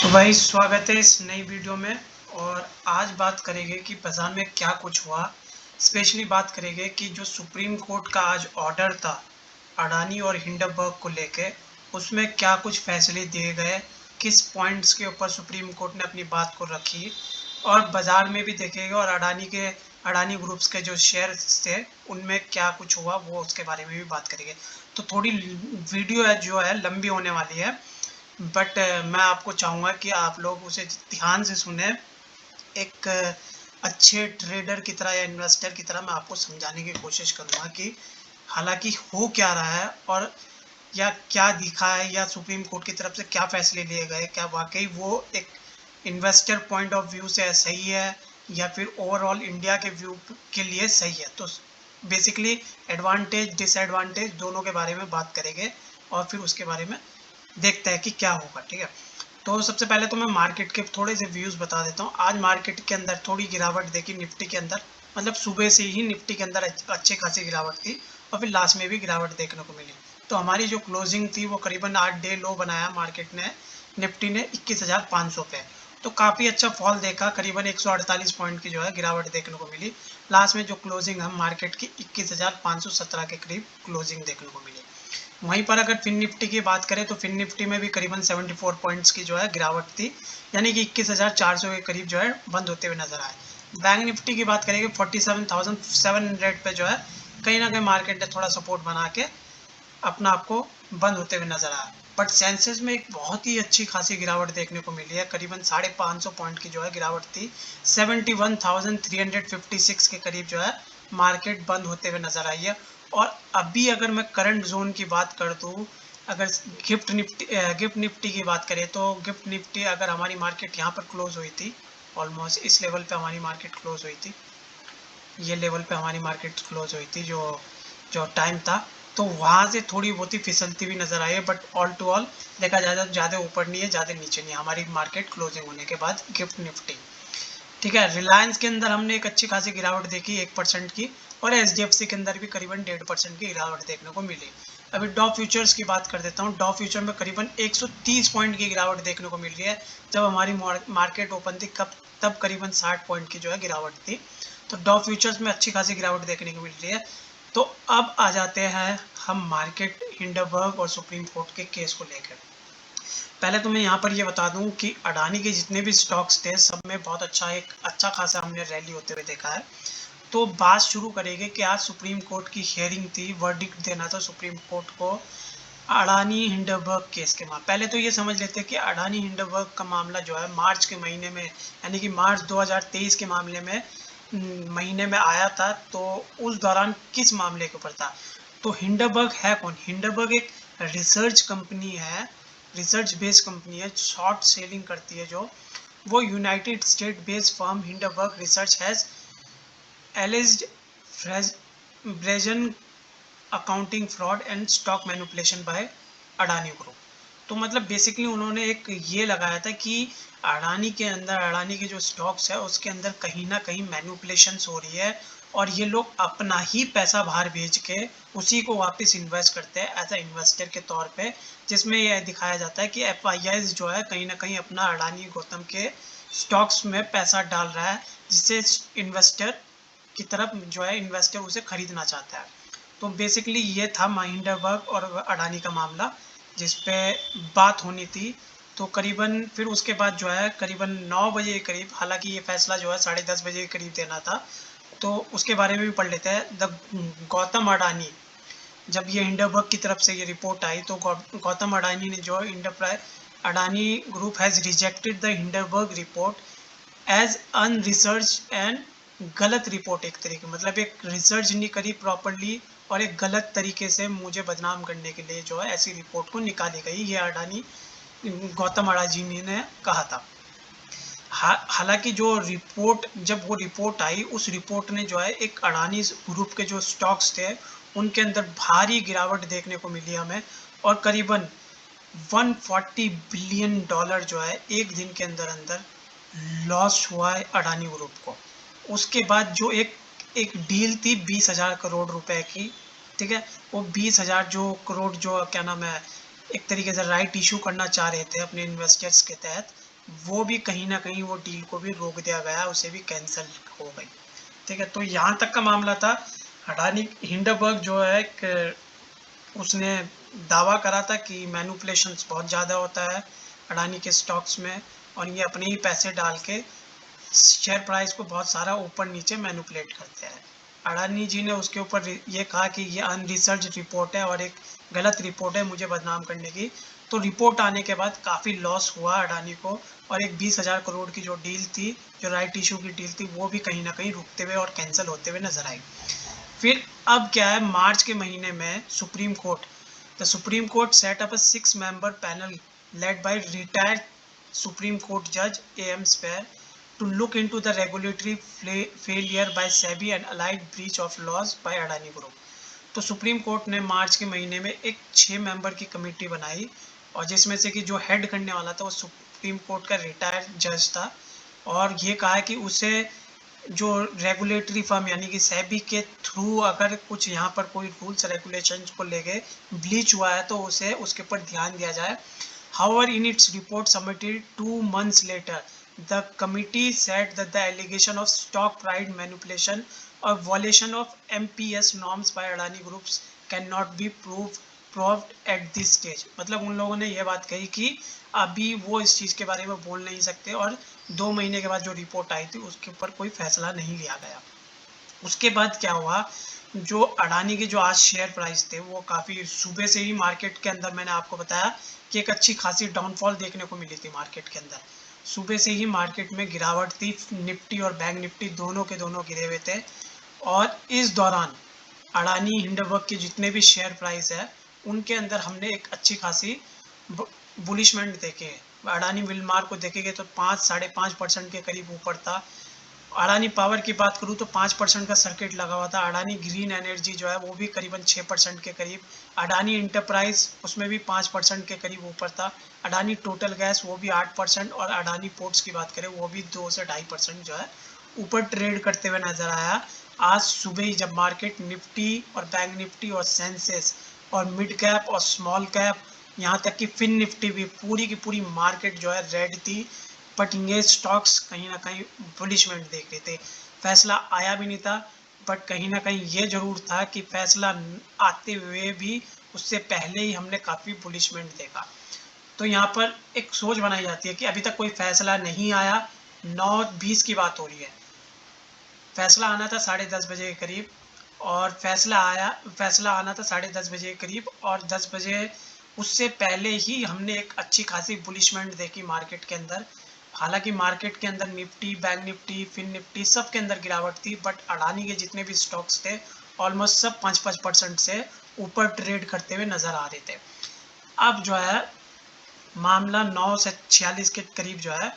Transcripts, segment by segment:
तो भाई स्वागत है इस नई वीडियो में। और आज बात करेंगे कि बाजार में क्या कुछ हुआ। स्पेशली बात करेंगे कि जो सुप्रीम कोर्ट का आज ऑर्डर था अडानी और हिंडनबर्ग को लेके, उसमें क्या कुछ फैसले दिए गए, किस पॉइंट्स के ऊपर सुप्रीम कोर्ट ने अपनी बात को रखी, और बाजार में भी देखेंगे और अडानी ग्रुप्स के जो शेयर्स थे उनमें क्या कुछ हुआ वो उसके बारे में भी बात करेंगे। तो थोड़ी वीडियो है जो है लंबी होने वाली है, बट मैं आपको चाहूँगा कि आप लोग उसे ध्यान से सुने। एक अच्छे ट्रेडर की तरह या इन्वेस्टर की तरह मैं आपको समझाने की कोशिश करूँगा कि हालांकि हो क्या रहा है और या क्या दिखा है, या सुप्रीम कोर्ट की तरफ से क्या फैसले लिए गए, क्या वाकई वो एक इन्वेस्टर पॉइंट ऑफ व्यू से सही है या फिर ओवरऑल इंडिया के व्यू के लिए सही है। तो बेसिकली एडवांटेज डिसएडवांटेज दोनों के बारे में बात करेंगे और फिर उसके बारे में देखते हैं कि क्या होगा। ठीक है, तो सबसे पहले तो मैं मार्केट के थोड़े से व्यूज़ बता देता हूँ। आज मार्केट के अंदर थोड़ी गिरावट देखी निफ्टी के अंदर, मतलब सुबह से ही निफ्टी के अंदर अच्छी खासी गिरावट थी और फिर लास्ट में भी गिरावट देखने को मिली। तो हमारी जो क्लोजिंग थी वो करीबन 8 डे लो बनाया मार्केट ने, निफ्टी ने 21,500 पे। तो काफ़ी अच्छा फॉल देखा, करीबन 148 पॉइंट की जो है गिरावट देखने को मिली। लास्ट में जो क्लोजिंग हम मार्केट की 21,517 के करीब क्लोजिंग देखने को मिली। वहीं पर अगर फिन निफ्टी की बात करें तो फिन निफ्टी में भी करीबन 74 पॉइंट्स की जो है गिरावट थी, यानी कि 21,400 के करीब जो है बंद होते हुए नजर आए। बैंक निफ्टी की बात करेंगे 47,700 पे जो है कहीं ना कहीं मार्केट ने थोड़ा सपोर्ट बना के अपना आपको बंद होते हुए नजर आया। बट सेंसेस में एक बहुत ही अच्छी खासी गिरावट देखने को मिली है, करीबन 550 पॉइंट की जो है गिरावट थी। 71,356 के करीब जो है मार्केट बंद होते हुए नजर आई है। और अभी अगर मैं करंट जोन की बात कर दूँ, अगर गिफ्ट निफ्टी की बात करें तो गिफ्ट निफ्टी अगर हमारी मार्केट यहाँ पर क्लोज हुई थी, ऑलमोस्ट इस लेवल पे हमारी मार्केट क्लोज हुई थी, ये लेवल पे हमारी मार्केट क्लोज हुई थी जो जो टाइम था, तो वहाँ से थोड़ी बहुत ही फिसलती भी नज़र आई है। बट ऑल टू ऑल देखा जाए तो ज़्यादा ऊपर नहीं है ज़्यादा नीचे नहीं है हमारी मार्केट क्लोजिंग होने के बाद गिफ्ट निफ्टी। ठीक है, रिलायंस के अंदर हमने एक अच्छी खासी गिरावट देखी 1% की, और एचडीएफसी के अंदर भी करीबन 1.5% की गिरावट देखने को मिली। अभी डॉ फ्यूचर्स की बात कर देता हूँ। डॉ फ्यूचर में करीबन 130 पॉइंट की गिरावट देखने को मिल रही है। जब हमारी मार्केट ओपन थी कब तब करीबन 60 पॉइंट की जो है गिरावट थी। तो डॉ फ्यूचर्स में अच्छी खासी गिरावट देखने को मिल रही है। तो अब आ जाते हैं हम मार्केट हिंडनबर्ग और सुप्रीम कोर्ट के केस को लेकर। पहले तो मैं यहाँ पर ये बता दूँ कि अडानी के जितने भी स्टॉक्स थे सब में बहुत अच्छा खासा हमने रैली होते हुए देखा है। तो बात शुरू करेंगे कि आज सुप्रीम कोर्ट की हियरिंग थी, वर्डिक्ट देना था सुप्रीम कोर्ट को अडानी हिंडनबर्ग केस के मामले। पहले तो ये समझ लेते हैं कि अडानी हिंडनबर्ग का मामला जो है मार्च के महीने में, यानी कि मार्च 2023 के मामले में महीने में आया था। तो उस दौरान किस मामले के ऊपर था? तो हिंडनबर्ग है कौन? हिंडनबर्ग एक रिसर्च कंपनी है, रिसर्च बेस्ड कंपनी है, शॉर्ट सेलिंग करती है जो। वो United State based firm Hindenburg research has alleged brazen accounting fraud and stock manipulation by Adani group. तो मतलब बेसिकली उन्होंने एक ये लगाया था कि अडानी के अंदर, अडानी के जो स्टॉक्स है उसके अंदर कहीं ना कहीं मैनिपुलेशंस हो रही है, और ये लोग अपना ही पैसा बाहर भेज के उसी को वापस इन्वेस्ट करते हैं एज अ इन्वेस्टर के तौर पे, जिसमें यह दिखाया जाता है कि एफआईआईज जो है कहीं ना कहीं अपना अडानी गौतम के स्टॉक्स में पैसा डाल रहा है, जिससे इन्वेस्टर की तरफ जो है इन्वेस्टर उसे खरीदना चाहता है। तो बेसिकली ये था हिंडनबर्ग और अडानी का मामला जिस पे बात होनी थी। तो करीबन फिर उसके बाद जो है करीबन 9 बजे के करीब, हालांकि ये फैसला जो है 10:30 बजे के करीब देना था, तो उसके बारे में भी पढ़ लेते हैं। द गौतम अडानी, जब ये हिंडनबर्ग की तरफ से ये रिपोर्ट आई तो गौतम अडानी ने जो enterprise Adani group has rejected the Hindenburg report as unresearch and गलत रिपोर्ट। एक तरीके मतलब एक रिसर्च नहीं करी प्रॉपरली और एक गलत तरीके से मुझे बदनाम करने के लिए जो है ऐसी रिपोर्ट को निकाली गई, ये अडानी गौतम अडानी ने कहा था। हालांकि जो रिपोर्ट, जब वो रिपोर्ट आई उस रिपोर्ट ने जो है एक अडानी ग्रुप के जो स्टॉक्स थे उनके अंदर भारी गिरावट देखने को मिली हमें, और करीबन 140 बिलियन डॉलर जो है एक दिन के अंदर अंदर लॉस हुआ है अडानी ग्रुप को। उसके बाद जो एक एक डील थी 20,000 करोड़ रुपए की, ठीक है, वो 20,000 जो करोड़ जो क्या नाम है, एक तरीके से राइट इशू करना चाह रहे थे अपने इन्वेस्टर्स के तहत, वो भी कहीं ना कहीं वो डील को भी रोक दिया गया, उसे भी कैंसिल हो गई। ठीक है, तो यहाँ तक का मामला था। अडानी हिंडनबर्ग जो है उसने दावा करा था कि मैनिपुलेशंस बहुत ज़्यादा होता है अडानी के स्टॉक्स में, और ये अपने ही पैसे डाल के शेयर प्राइस को बहुत सारा ऊपर नीचे मैनिपुलेट करते हैं। अडानी जी ने उसके ऊपर ये कहा कि ये अनरिसर्च रिपोर्ट है और एक गलत रिपोर्ट है मुझे बदनाम करने की। तो रिपोर्ट आने के बाद काफ़ी लॉस हुआ अडानी को, और एक 20,000 करोड़ की जो डील थी, जो राइट इशू की डील थी, वो भी कहीं ना कहीं रुकते हुए और कैंसिल होते हुए नजर आई। फिर अब क्या है, मार्च के महीने में Supreme Court, the Supreme Court set up a 6-member panel led by retired Supreme Court जज AM Sapre to look into the regulatory failure by SEBI and allied breach of laws by Adani Group। तो supreme court ने मार्च के महीने में एक 6 member की committee बनाई, और जिसमें से कि जो हेड करने वाला था वो सुप्रीम कोर्ट का रिटायर्ड जज था, और ये कहा कि उसे जो रेगुलेटरी फर्म यानी कि सेबी के थ्रू अगर कुछ यहाँ पर कोई रूल्स रेगुलेशंस को लेके ब्लीच हुआ है तो उसे उसके ऊपर ध्यान दिया जाए। However, in its report submitted 2 months later, the committee said that the allegation of stock price manipulation or violation of MPS norms by Adani Groups cannot be proved at this stage। मतलब उन लोगों ने यह बात कही कि अभी वो इस चीज़ के बारे में बोल नहीं सकते, और 2 महीने के बाद जो रिपोर्ट आई थी उसके ऊपर कोई फैसला नहीं लिया गया। उसके बाद क्या हुआ, जो अडानी के जो आज शेयर प्राइस थे वो काफ़ी सुबह से ही मार्केट के अंदर, मैंने आपको बताया कि एक अच्छी खासी डाउनफॉल देखने को मिली थी मार्केट के अंदर। सुबह से ही मार्केट में गिरावट थी, निफ्टी और बैंक निफ्टी दोनों के दोनों गिरे हुए थे। और इस दौरान अडानी हिंडनबर्ग के जितने भी शेयर प्राइस है उनके अंदर हमने एक अच्छी खासी बुलिशमेंट देखे है। अडानी विलमार को देखेंगे तो 5-5.5% के करीब ऊपर था। अडानी पावर की बात करूँ तो 5% का सर्किट लगा हुआ था। अडानी ग्रीन एनर्जी जो है वो भी करीबन 6% के करीब। अडानी इंटरप्राइज उसमें भी 5% के करीब ऊपर था। अडानी टोटल गैस वो भी 8%, और अडानी पोर्ट्स की बात करें वो भी 2 से 2.5% जो है ऊपर ट्रेड करते हुए नजर आया। आज सुबह ही जब मार्केट निफ्टी और बैंक निफ्टी और सेंसेस और मिड कैप और स्मॉल कैप, यहाँ तक कि फिन निफ्टी भी, पूरी की पूरी मार्केट जो है रेड थी, बट ये स्टॉक्स कहीं ना कहीं बुलिशमेंट देख रहे थे। फैसला आया भी नहीं था, बट कहीं ना कहीं ये जरूर था कि फैसला आते हुए भी उससे पहले ही हमने काफ़ी बुलिशमेंट देखा। तो यहाँ पर एक सोच बनाई जाती है कि अभी तक कोई फैसला नहीं आया। 9:20 की बात हो रही है, फैसला आना था 10:30 बजे के करीब, और फैसला आना था 10:30 बजे के करीब, और 10 बजे उससे पहले ही हमने एक अच्छी खासी बुलिशमेंट देखी मार्केट के अंदर। हालांकि मार्केट के अंदर Nifty, bank Nifty, fin Nifty सब के अंदर गिरावट थी, बट अडानी के जितने भी स्टॉक्स थे ऑलमोस्ट सब 5-5% से ऊपर ट्रेड करते हुए नजर आ रहे थे। अब जो है मामला 9 से 46 के करीब जो है,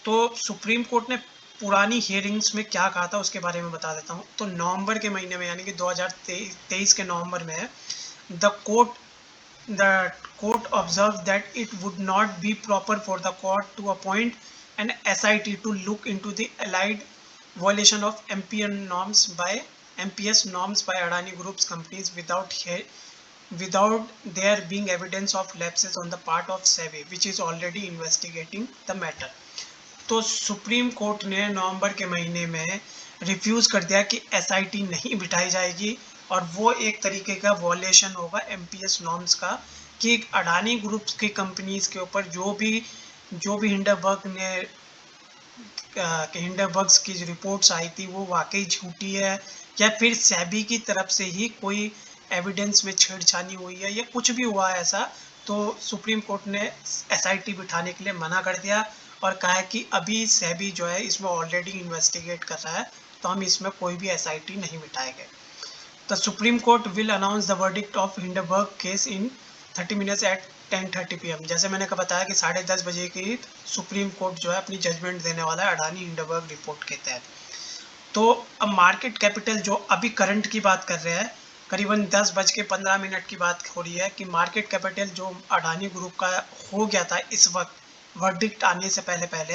तो सुप्रीम कोर्ट ने पुरानी हियरिंग्स में क्या कहा था उसके बारे में बता देता हूँ। तो नवंबर के महीने में यानी कि 2023 के नवंबर में the court observe that it would not be proper for the court to appoint an SIT to look into the alleged violation of MPS norms by Adani Group's companies without there being evidence of lapses on the part of SEBI, which is already investigating the matter। तो supreme court ने नवंबर के महीने में refuse कर दिया कि SIT नहीं बिठाई जाएगी, और वो एक तरीके का वॉलेशन होगा MPS नॉर्म्स का, कि अडानी ग्रुप्स की कंपनीज़ के ऊपर जो भी हिंडनबर्ग्स की रिपोर्ट्स आई थी वो वाकई झूठी है, या फिर सेबी की तरफ से ही कोई एविडेंस में छेड़छानी हुई है, या कुछ भी हुआ है ऐसा। तो सुप्रीम कोर्ट ने SIT बिठाने के लिए मना कर दिया, और कहा है कि अभी सेबी जो है इसमें ऑलरेडी इन्वेस्टिगेट कर रहा है, तो हम इसमें कोई भी SIT नहीं बिठाएंगे। The Supreme Court will announce the verdict of Hindenburg case in 30 minutes at 10:30 PM। जैसे मैंने बताया कि 10:30 बजे की सुप्रीम कोर्ट जो है अपनी जजमेंट देने वाला है अडानी हिंडनबर्ग रिपोर्ट के तहत। तो अब मार्केट कैपिटल जो अभी करंट की बात कर रहे हैं, करीबन 10:15 की बात हो रही है कि मार्केट कैपिटल जो अडानी ग्रुप का हो गया था इस वक्त वर्डिक्ट आने से पहले पहले,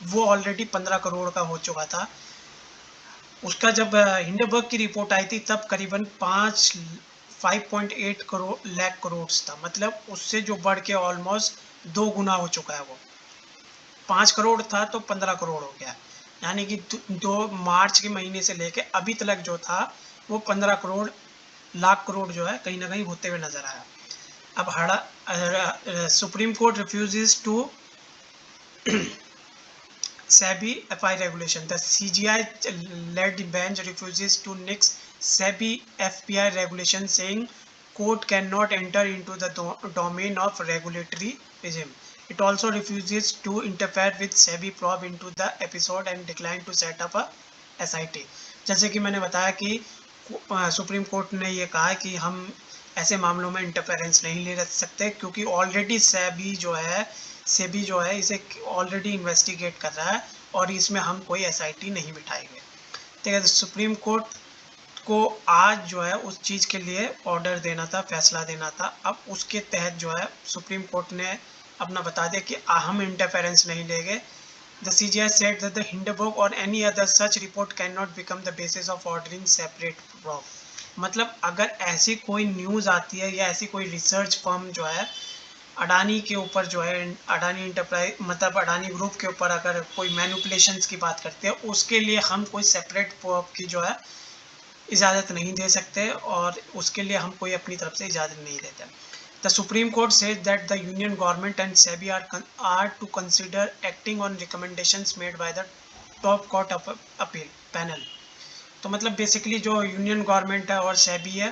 वो ऑलरेडी 15 करोड़ का हो चुका था। उसका जब हिंडनबर्ग की रिपोर्ट आई थी तब करीबन 5.8 लाख करोड़ था, मतलब उससे जो बढ़ के ऑलमोस्ट 2 गुना हो चुका है वो। 5 करोड़ था तो 15 करोड़ हो गया, यानी कि 2 मार्च के महीने से लेके अभी तक जो था वो 15 करोड़ लाख करोड़ जो है कहीं ना कहीं होते हुए नजर आया। अब Supreme Court refuses to SEBI FI regulation. The CGI-led bench refuses to nix SEBI FPI regulation, saying court cannot enter into the domain of regulatory regime. It also refuses to interfere with SEBI probe into the episode and declined to set up a SIT. जैसे कि मैंने बताया कि Supreme court ने ये कहा कि हम ऐसे मामलों में इंटरफेरेंस नहीं ले सकते, क्योंकि ऑलरेडी सेबी जो है इसे ऑलरेडी इन्वेस्टिगेट कर रहा है और इसमें हम कोई SIT नहीं बिठाएंगे। ठीक है, तो सुप्रीम कोर्ट को आज जो है उस चीज़ के लिए ऑर्डर देना था, फैसला देना था। अब उसके तहत जो है सुप्रीम कोर्ट ने अपना बता दिया कि हम इंटरफेरेंस नहीं लेंगे। The CGI said that the Hindenburg or any other such report cannot become the basis of ordering separate probe. मतलब अगर ऐसी कोई न्यूज़ आती है या ऐसी कोई रिसर्च फर्म जो है अडानी के ऊपर जो है, अडानी इंटरप्राइज मतलब अडानी ग्रुप के ऊपर अगर कोई मैनिपुलेशंस की बात करते हैं, उसके लिए हम कोई सेपरेट प्रॉब की जो है इजाज़त नहीं दे सकते और उसके लिए हम कोई अपनी तरफ से इजाज़त नहीं देते। The Supreme Court says that the Union Government and SEBI are to consider acting on recommendations made by the Top Court of Appeal Panel. तो मतलब बेसिकली जो यूनियन गवर्नमेंट है और सेबी है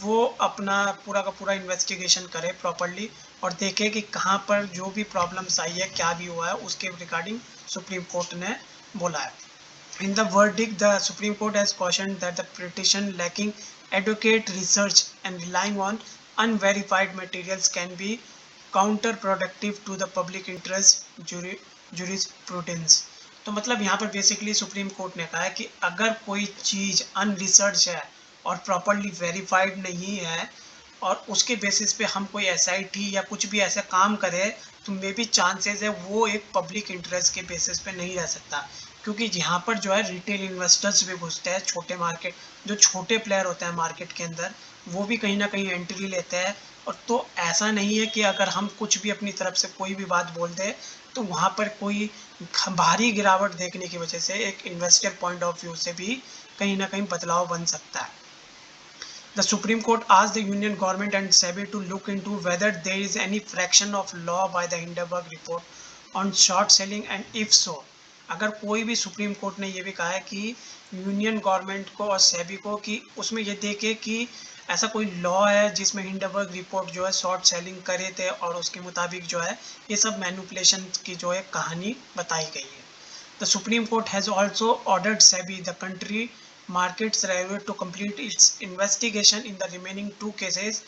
वो अपना पूरा का पूरा इन्वेस्टिगेशन करे प्रॉपरली और देखे कि कहाँ पर जो भी प्रॉब्लम्स आई है, क्या भी हुआ है, उसके रिगार्डिंग सुप्रीम कोर्ट ने बोला है। In the verdict, the Supreme Court has cautioned that the petition lacking adequate research and relying on unverified materials can be counterproductive to the public interest jurisprudence. तो मतलब यहाँ पर बेसिकली सुप्रीम कोर्ट ने कहा है कि अगर कोई चीज़ अनरिसर्च है और प्रॉपरली वेरीफाइड नहीं है और उसके बेसिस पे हम कोई SIT या कुछ भी ऐसा काम करें तो मे बी चांसेस है वो एक पब्लिक इंटरेस्ट के बेसिस पे नहीं रह सकता, क्योंकि यहाँ पर जो है रिटेल इन्वेस्टर्स भी घुसते हैं, छोटे मार्केट जो छोटे प्लेयर होते हैं मार्केट के अंदर वो भी कहीं ना कहीं एंट्री लेते हैं। और तो ऐसा नहीं है कि अगर हम कुछ भी अपनी तरफ से कोई भी बात बोल दें तो वहाँ पर कोई भारी गिरावट देखने की वजह से एक इन्वेस्टर पॉइंट ऑफ व्यू से भी कहीं ना कहीं बदलाव बन सकता है। The Supreme Court asked the Union Government and SEBI to look into whether there is any fraction of law by the Hindenburg report on short selling, and if so, अगर कोई भी सुप्रीम कोर्ट ने ये भी कहा है कि union government को और सेबी को कि उसमें ये देखे कि ऐसा कोई लॉ है जिसमें हिंडनबर्ग रिपोर्ट जो है शॉर्ट सेलिंग करे थे और उसके मुताबिक जो है ये सब मैनिपुलेशन की जो है कहानी बताई गई है। The Supreme Court has also ordered SEBI the country markets regulator to complete its investigation in the remaining 2 cases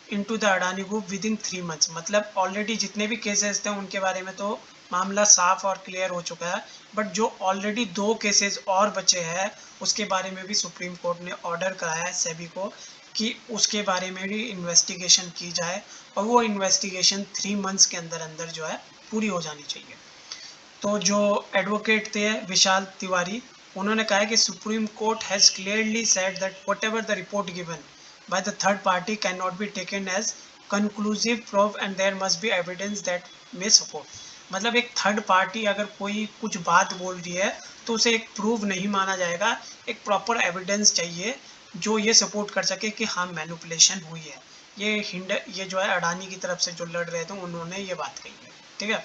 into the Adani Group within 3 months. मतलब ऑलरेडी जितने भी केसेस थे उनके बारे में तो मामला साफ और क्लियर हो चुका है, बट जो ऑलरेडी 2 केसेस और बचे हैं उसके बारे में भी सुप्रीम कोर्ट ने ऑर्डर कराया है सेबी को कि उसके बारे में भी इन्वेस्टिगेशन की जाए और वो इन्वेस्टिगेशन 3 मंथ्स के अंदर अंदर जो है पूरी हो जानी चाहिए। तो जो एडवोकेट थे विशाल तिवारी, उन्होंने कहा कि Supreme Court has clearly said that whatever the report given by the third party can not be taken as conclusive proof and there must be evidence that may support. मतलब एक थर्ड पार्टी अगर कोई कुछ बात बोल रही है तो उसे एक प्रूफ नहीं माना जाएगा, एक प्रॉपर एविडेंस चाहिए जो ये सपोर्ट कर सके कि हाँ मैनिपुलेशन हुई है। ये जो है अडानी की तरफ से जो लड़ रहे थे उन्होंने ये बात कही है। ठीक है,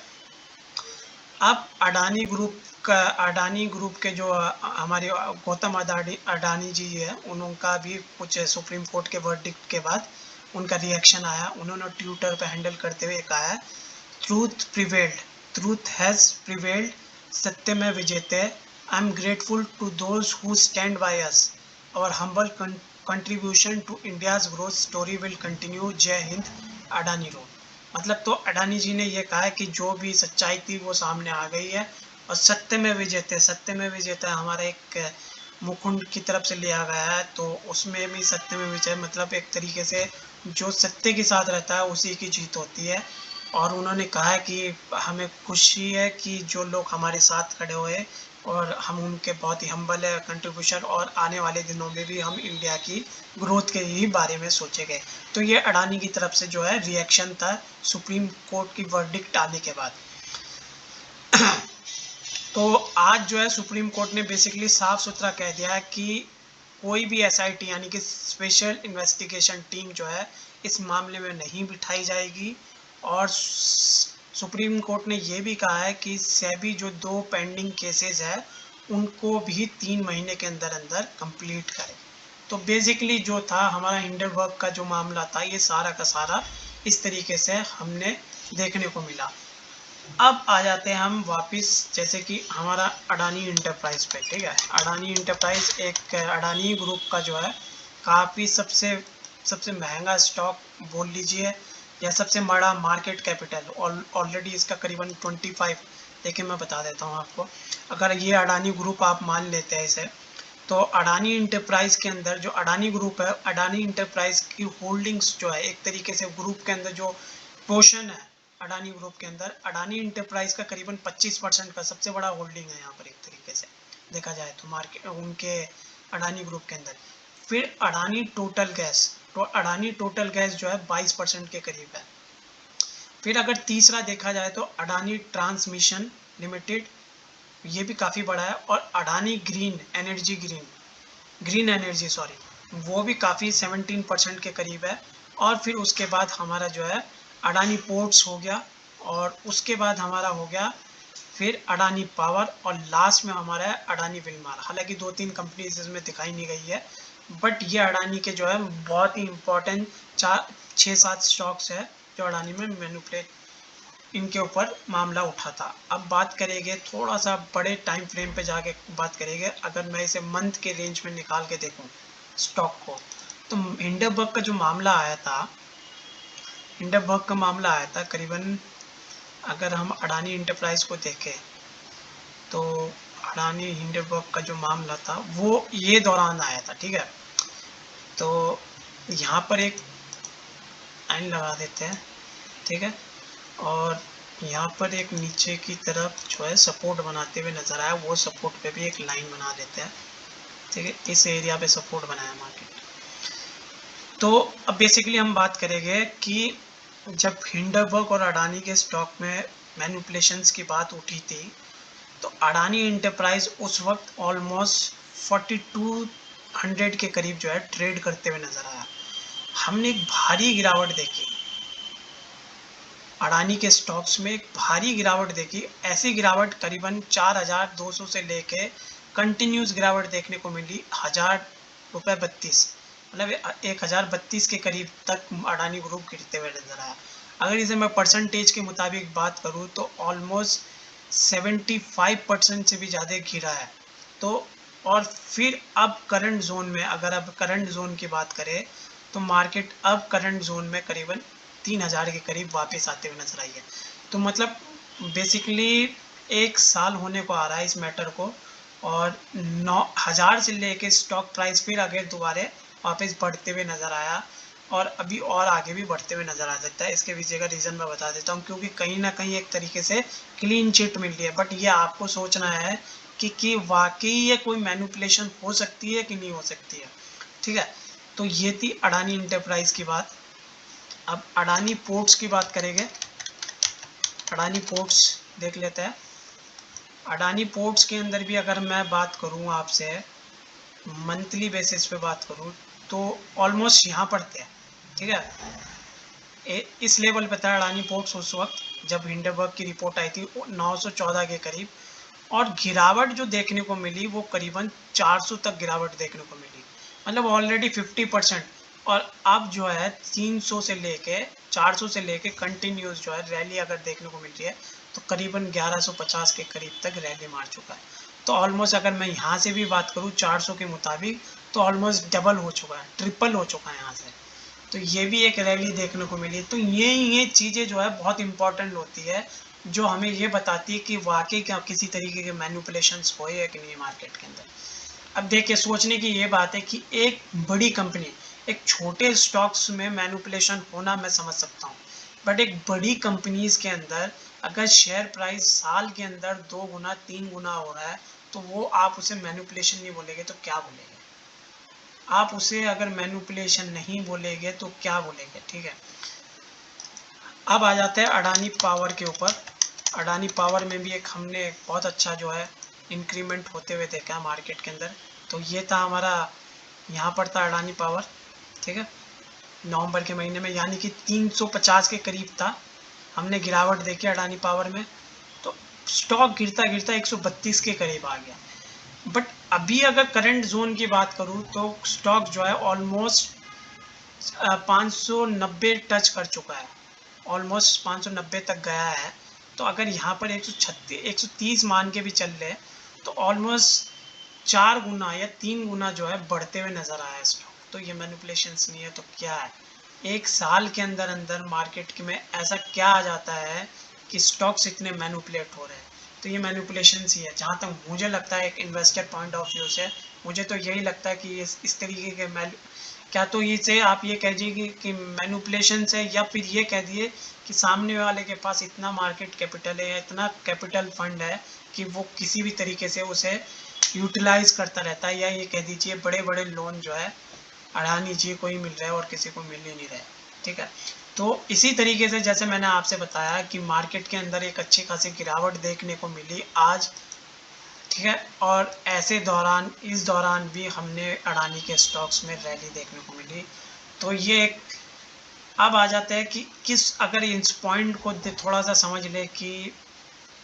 अब अडानी ग्रुप के जो हमारे गौतम अडानी जी है उनका भी कुछ सुप्रीम कोर्ट के वर्डिक्ट के बाद उनका रिएक्शन आया। उन्होंने ट्विटर पे हैंडल करते हुए कहा है, ट्रूथ हैज़ प्रिवेल्ड, सत्य में विजेते। I am grateful to those who stand by us, our humble contribution to India's growth story will continue. जय हिंद, अडानी रोड। मतलब तो अडानी जी ने ये कहा है कि जो भी सच्चाई थी वो सामने आ गई है और सत्य में विजेता हमारा एक मुकुंड की तरफ से लिया गया है, तो उसमें भी सत्य में विजय मतलब एक तरीके से जो सत्य के साथ रहता है उसी की जीत होती है। और उन्होंने कहा है कि हमें खुशी है कि जो लोग हमारे साथ खड़े हुए और हम उनके बहुत ही हम्बल है कंट्रीब्यूशन, और आने वाले दिनों में भी हम इंडिया की ग्रोथ के ही बारे में सोचेंगे। तो ये अडानी की तरफ से जो है रिएक्शन था सुप्रीम कोर्ट की वर्डिक्ट आने के बाद। तो आज जो है सुप्रीम कोर्ट ने बेसिकली साफ सुथरा कह दिया है कि कोई भी एसआईटी यानी कि स्पेशल इन्वेस्टिगेशन टीम जो है इस मामले में नहीं बिठाई जाएगी। और सुप्रीम कोर्ट ने ये भी कहा है कि सेबी जो 2 पेंडिंग केसेस है उनको भी 3 महीने के अंदर अंदर कंप्लीट करे। तो बेसिकली जो था हमारा हिंडनबर्ग का जो मामला था ये सारा का सारा इस तरीके से हमने देखने को मिला। अब आ जाते हैं हम वापस जैसे कि हमारा अडानी इंटरप्राइज पे, ठीक है। अडानी इंटरप्राइज एक अडानी ग्रुप का जो है काफ़ी सबसे महंगा स्टॉक बोल लीजिए या सबसे बड़ा मार्केट कैपिटल, ऑलरेडी इसका करीबन 25, देखिए मैं बता देता हूँ आपको। अगर ये अडानी ग्रुप आप मान लेते हैं इसे, तो अडानी इंटरप्राइज के अंदर जो अडानी ग्रुप है, अडानी इंटरप्राइज की होल्डिंग्स जो है एक तरीके से ग्रुप के अंदर जो पोर्शन है अडानी ग्रुप के अंदर, अडानी इंटरप्राइज का करीबन 25% का सबसे बड़ा होल्डिंग है यहाँ पर एक तरीके से देखा जाए तो मार्केट उनके अडानी ग्रुप के अंदर। फिर अडानी टोटल गैस, तो अडानी टोटल गैस जो है 22% के करीब है। फिर अगर तीसरा देखा जाए तो अडानी ट्रांसमिशन लिमिटेड, ये भी काफ़ी बड़ा है। और अडानी ग्रीन एनर्जी वो भी काफ़ी 17% के करीब है। और फिर उसके बाद हमारा जो है अडानी पोर्ट्स हो गया, और उसके बाद हमारा हो गया फिर अडानी पावर, और लास्ट में हमारा है अडानी विलमार। हालांकि 2-3 कंपनीज इसमें दिखाई नहीं गई है, बट ये अडानी के जो है बहुत ही इम्पोर्टेंट 6-7 स्टॉक्स है जो अडानी में मैनिपुलेट इनके ऊपर मामला उठा था। अब बात करेंगे थोड़ा सा बड़े टाइम फ्रेम पे जाके बात करेंगे। अगर मैं इसे मंथ के रेंज में निकाल के देखूं स्टॉक को, तो हिंडनबर्ग का जो मामला आया था करीबन, अगर हम अडानी इंटरप्राइज को देखें तो अडानी हिंडनबर्ग का जो मामला था वो ये दौरान आया था, ठीक है। तो यहाँ पर एक लाइन लगा देते हैं, ठीक है। और यहाँ पर एक नीचे की तरफ जो है सपोर्ट बनाते हुए नज़र आया, वो सपोर्ट पे भी एक लाइन बना देते हैं, ठीक है। इस एरिया पे सपोर्ट बनाया मार्केट। तो अब बेसिकली हम बात करेंगे कि जब हिंडनबर्ग और अडानी के स्टॉक में मैनिपुलेशंस की बात उठी थी, तो अडानी इंटरप्राइज उस वक्त ऑलमोस्ट 4200 के करीब जो है ट्रेड करते हुए नज़र आया। हमने एक भारी गिरावट देखी अडानी के स्टॉक्स में, एक भारी गिरावट देखी। ऐसी गिरावट करीबन 4200 से लेके कंटिन्यूस गिरावट देखने को मिली ₹1032, मतलब 1032 के करीब तक अडानी ग्रुप गिरते हुए नजर आया। अगर इसे मैं परसेंटेज के मुताबिक बात करूँ तो ऑलमोस्ट 75% से भी ज़्यादा गिरा है। तो और फिर अब करंट जोन में, अगर अब करंट जोन की बात करें तो मार्केट अब करंट जोन में करीबन 3000 के करीब वापस आते हुए नजर आई है। तो मतलब बेसिकली 1 साल होने को आ रहा है इस मैटर को, और 9000 से लेके स्टॉक प्राइस फिर आगे दोबारा वापस बढ़ते हुए नज़र आया, और अभी और आगे भी बढ़ते हुए नज़र आ सकता है। इसके पीछे का रीज़न मैं बता देता हूँ, क्योंकि कहीं ना कहीं एक तरीके से क्लीन चिट मिल रही है, बट ये आपको सोचना है कि वाकई ये कोई मैनिपुलेशन हो सकती है कि नहीं हो सकती है, ठीक है। तो ये थी अडानी इंटरप्राइज की बात। अब अडानी पोर्ट्स की बात करेंगे। अडानी पोर्ट्स देख लेते हैं। अडानी पोर्ट्स के अंदर भी अगर मैं बात करूं आपसे मंथली बेसिस पे बात करूं तो ऑलमोस्ट यहाँ पर थे, ठीक है। इस लेवल पे था अडानी पोर्ट्स उस वक्त जब हिंडनबर्ग की रिपोर्ट आई थी 914 के करीब, और गिरावट जो देखने को मिली वो करीबन 400 तक गिरावट देखने को मिली, मतलब ऑलरेडी 50%। और अब जो है 300 से लेके 400 से लेके कंटिन्यूस जो है रैली अगर देखने को मिल रही है, तो करीबन 1150 के करीब तक रैली मार चुका है। तो ऑलमोस्ट अगर मैं यहाँ से भी बात करूँ 400 के मुताबिक, तो ऑलमोस्ट डबल हो चुका है, ट्रिपल हो चुका है यहाँ से। तो ये भी एक रैली देखने को मिली। तो ये चीज़ें जो है बहुत इंपॉर्टेंट होती है, जो हमें ये बताती है कि वाकई क्या किसी तरीके के मैनिपुलेशंस हुए है कि नहीं मार्केट के अंदर। अब देखिए सोचने की ये बात है कि एक बड़ी कंपनी, एक छोटे स्टॉक्स में मैनिपुलेशन होना मैं समझ सकता हूँ, बट एक बड़ी कंपनीज के अंदर अगर शेयर प्राइस साल के अंदर 2 गुना 3 गुना हो रहा है, तो वो आप उसे मैनिपुलेशन नहीं बोलेंगे तो क्या बोलेंगे? आप उसे अगर मैनिपुलेशन नहीं बोलेंगे तो क्या बोलेंगे, ठीक है। अब आ जाते हैं अडानी पावर के ऊपर। अडानी पावर में भी एक हमने बहुत अच्छा जो है इंक्रीमेंट होते हुए देखा मार्केट के अंदर। तो ये था हमारा, यहाँ पर था अडानी पावर, ठीक है, नवंबर के महीने में, यानी कि 350 के करीब था, हमने गिरावट देखी अडानी पावर में, तो स्टॉक गिरता गिरता 132 के करीब आ गया। बट अभी अगर करंट जोन की बात करूँ तो स्टॉक जो है ऑलमोस्ट 590 टच कर चुका है, ऑलमोस्ट 590 तक गया है। तो अगर यहाँ पर 130 मान के भी चल रहे तो ऑलमोस्ट 4 गुना या 3 गुना जो है बढ़ते हुए नज़र आया स्टॉक। तो ये मैनिपुलेशंस नहीं है तो क्या है? एक साल के अंदर अंदर मार्केट में ऐसा क्या आ जाता है कि स्टॉक्स इतने मैनिपुलेट हो रहे हैं? तो ये मैनिपुलेशंस ही है, जहाँ तक मुझे लगता है एक इन्वेस्टर पॉइंट ऑफ व्यू से। मुझे तो यही लगता है कि इस तरीके के क्या तो इसे आप ये कह दीजिए कि मैनिपुलेशंस है, या फिर ये कह दिए कि सामने वाले के पास इतना मार्केट कैपिटल है या इतना कैपिटल फंड है कि वो किसी भी तरीके से उसे यूटिलाइज करता रहता है, या ये कह दीजिए बड़े बड़े लोन जो है अडानी जी को ही मिल रहा है और किसी को मिल ही नहीं रहा है, ठीक है। तो इसी तरीके से जैसे मैंने आपसे बताया कि मार्केट के अंदर एक अच्छी खासी गिरावट देखने को मिली आज, ठीक है, और इस दौरान भी हमने अडानी के स्टॉक्स में रैली देखने को मिली। तो ये एक, अब आ जाता है कि अगर इस पॉइंट को थोड़ा सा समझ ले कि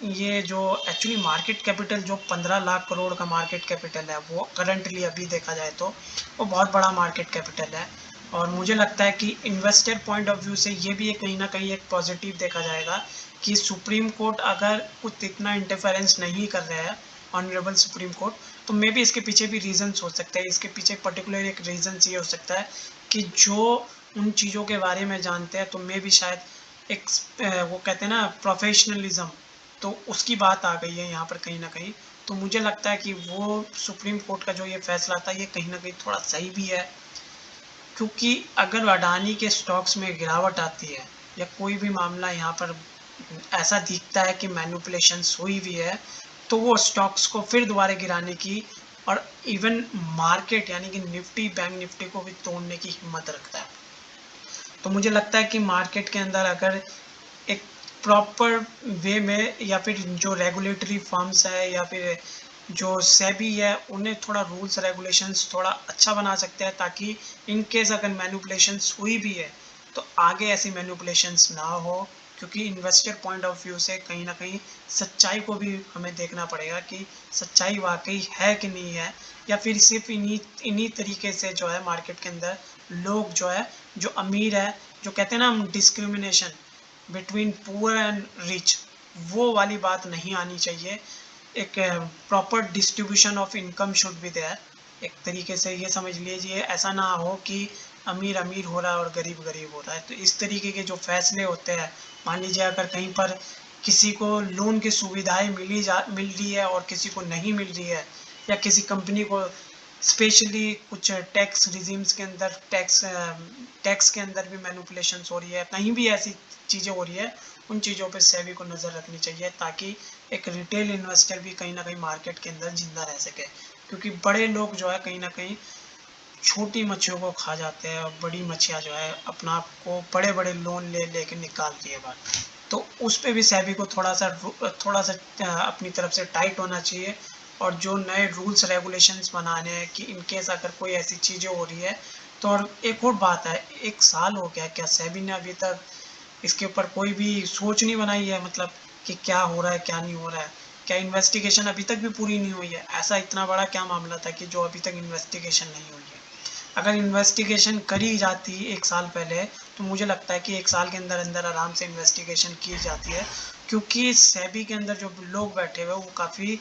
ये जो एक्चुअली मार्केट कैपिटल जो 15 लाख करोड़ का मार्केट कैपिटल है, वो करंटली अभी देखा जाए तो वो बहुत बड़ा मार्केट कैपिटल है। और मुझे लगता है कि इन्वेस्टर पॉइंट ऑफ व्यू से ये भी कहीं ना कहीं एक पॉजिटिव देखा जाएगा कि सुप्रीम कोर्ट अगर कुछ इतना इंटरफेरेंस नहीं कर रहा है, ऑनरेबल सुप्रीम कोर्ट, तो मे भी इसके पीछे भी रीजंस हो सकते हैं। इसके पीछे पर्टिकुलर एक रीज़न ये हो सकता है कि जो उन चीज़ों के बारे में जानते हैं, तो मे भी शायद एक वो कहते हैं ना प्रोफेशनलिज्म, तो उसकी बात आ गई है यहाँ पर कहीं ना कहीं। तो मुझे लगता है कि वो सुप्रीम कोर्ट का जो ये फैसला था ये कहीं ना कहीं थोड़ा सही भी है, क्योंकि अगर अडानी के स्टॉक्स में गिरावट आती है या कोई भी मामला यहाँ पर ऐसा दिखता है कि मैनिपुलेशंस हुई भी है, तो वो स्टॉक्स को फिर दोबारा गिराने की और इवन मार्केट यानी कि निफ्टी, बैंक निफ्टी को भी तोड़ने की हिम्मत रखता है। तो मुझे लगता है कि मार्केट के अंदर अगर एक प्रॉपर वे में, या फिर जो रेगुलेटरी फर्म्स है या फिर जो सेबी है, उन्हें थोड़ा रूल्स रेगुलेशंस थोड़ा अच्छा बना सकते हैं, ताकि इन केस अगर मैनिपुलेशंस हुई भी है तो आगे ऐसी मैनिपुलेशंस ना हो। क्योंकि इन्वेस्टर पॉइंट ऑफ व्यू से कहीं ना कहीं सच्चाई को भी हमें देखना पड़ेगा कि सच्चाई वाकई है कि नहीं है, या फिर सिर्फ इन्हीं तरीके से जो है मार्केट के अंदर लोग जो है, जो अमीर है, जो कहते हैं ना हम discrimination between poor and rich, वो वाली बात नहीं आनी चाहिए। एक proper distribution of income should be there. एक तरीके से ये समझ लीजिए, ऐसा ना हो कि अमीर अमीर हो रहा है और गरीब गरीब हो रहा है। तो इस तरीके के जो फैसले होते हैं, मान लीजिए अगर कहीं पर किसी को लोन की सुविधाएं मिल रही है और किसी को नहीं मिल रही है, या किसी कंपनी को स्पेशली कुछ टैक्स रिजीम्स के अंदर टैक्स के अंदर भी मैनिपुलेशंस हो रही है, कहीं भी ऐसी चीज़ें हो रही है, उन चीज़ों पे सेबी को नज़र रखनी चाहिए, ताकि एक रिटेल इन्वेस्टर भी कहीं ना कहीं मार्केट के अंदर जिंदा रह सके। क्योंकि बड़े लोग जो है कहीं ना कहीं छोटी मच्छियों को खा जाते हैं, और बड़ी मच्छियाँ जो है अपना आप को बड़े बड़े लोन ले कर निकालती है बाहर। तो उस पर भी सेबी को थोड़ा सा अपनी तरफ से टाइट होना चाहिए, और जो नए रूल्स रेगुलेशंस बनाने हैं कि इन केस अगर कोई ऐसी चीज़ें हो रही है तो। और एक और बात है, 1 साल हो गया, क्या सेबी ने अभी तक इसके ऊपर कोई भी सोच नहीं बनाई है, मतलब कि क्या हो रहा है क्या नहीं हो रहा है? क्या इन्वेस्टिगेशन अभी तक भी पूरी नहीं हुई है? ऐसा इतना बड़ा क्या मामला था कि जो अभी तक इन्वेस्टिगेशन नहीं हुई है? अगर इन्वेस्टिगेशन करी जाती 1 साल पहले, तो मुझे लगता है कि 1 साल के अंदर अंदर आराम से इन्वेस्टिगेशन की जाती है, क्योंकि सेबी के अंदर जो लोग बैठे हुए वो काफ़ी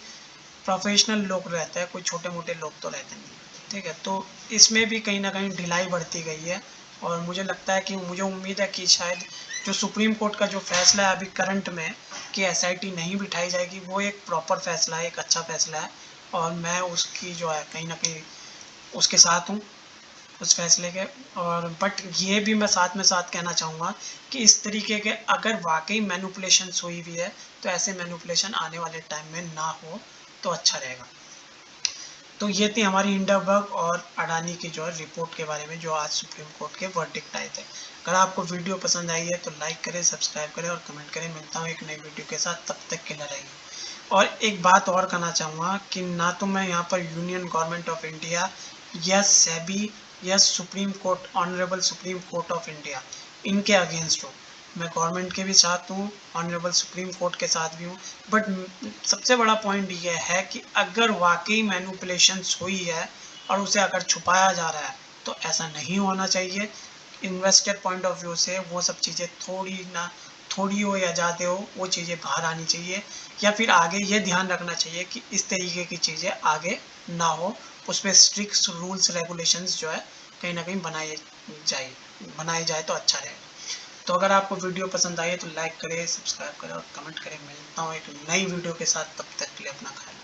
प्रोफेशनल लोग रहते हैं, कोई छोटे मोटे लोग तो रहते नहीं, ठीक है। तो इसमें भी कहीं ना कहीं ढिलाई बढ़ती गई है, और मुझे लगता है कि मुझे उम्मीद है कि शायद जो सुप्रीम कोर्ट का जो फैसला है अभी करंट में कि एसआईटी नहीं बिठाई जाएगी, वो एक प्रॉपर फैसला है, एक अच्छा फैसला है, और मैं उसकी जो है कहीं ना कहीं उसके साथ हूँ, उस फैसले के। और बट ये भी मैं साथ कहना चाहूँगा कि इस तरीके के अगर वाकई मैनिपुलेशंस हुई भी है, तो ऐसे मैनिपुलेशन आने वाले टाइम में ना हो तो अच्छा रहेगा। तो ये थी हमारी हिंडनबर्ग और अडानी की जो है रिपोर्ट के बारे में, जो आज सुप्रीम कोर्ट के वर्डिक्ट आए थे। अगर आपको वीडियो पसंद आई है तो लाइक करें, सब्सक्राइब करें और कमेंट करें। मिलता हूँ एक नई वीडियो के साथ, तब तक के लिए रहिए। और एक बात और कहना चाहूँगा कि ना तो मैं यहाँ पर यूनियन गवर्नमेंट ऑफ इंडिया या सेबी या supreme court, honourable supreme court of India, इनके अगेंस्ट हूँ। मैं गवर्नमेंट के भी साथ हूँ, ऑनरेबल सुप्रीम कोर्ट के साथ भी हूँ। बट सबसे बड़ा पॉइंट ये है कि अगर वाकई मैनिपुलेशंस हुई है और उसे अगर छुपाया जा रहा है तो ऐसा नहीं होना चाहिए। इन्वेस्टर पॉइंट ऑफ व्यू से वो सब चीज़ें थोड़ी हो या ज़्यादा हो, वो चीज़ें बाहर आनी चाहिए। या फिर आगे ये ध्यान रखना चाहिए कि इस तरीके की चीज़ें आगे ना हो, उस पर स्ट्रिक्ट रूल्स रेगुलेशंस जो है कहीं ना कहीं बनाए जाए तो अच्छा रहेगा। तो अगर आपको वीडियो पसंद आई है तो लाइक करें, सब्सक्राइब करें और कमेंट करें। मिलता हूँ एक नई वीडियो के साथ, तब तक के लिए अपना ख्याल रखें।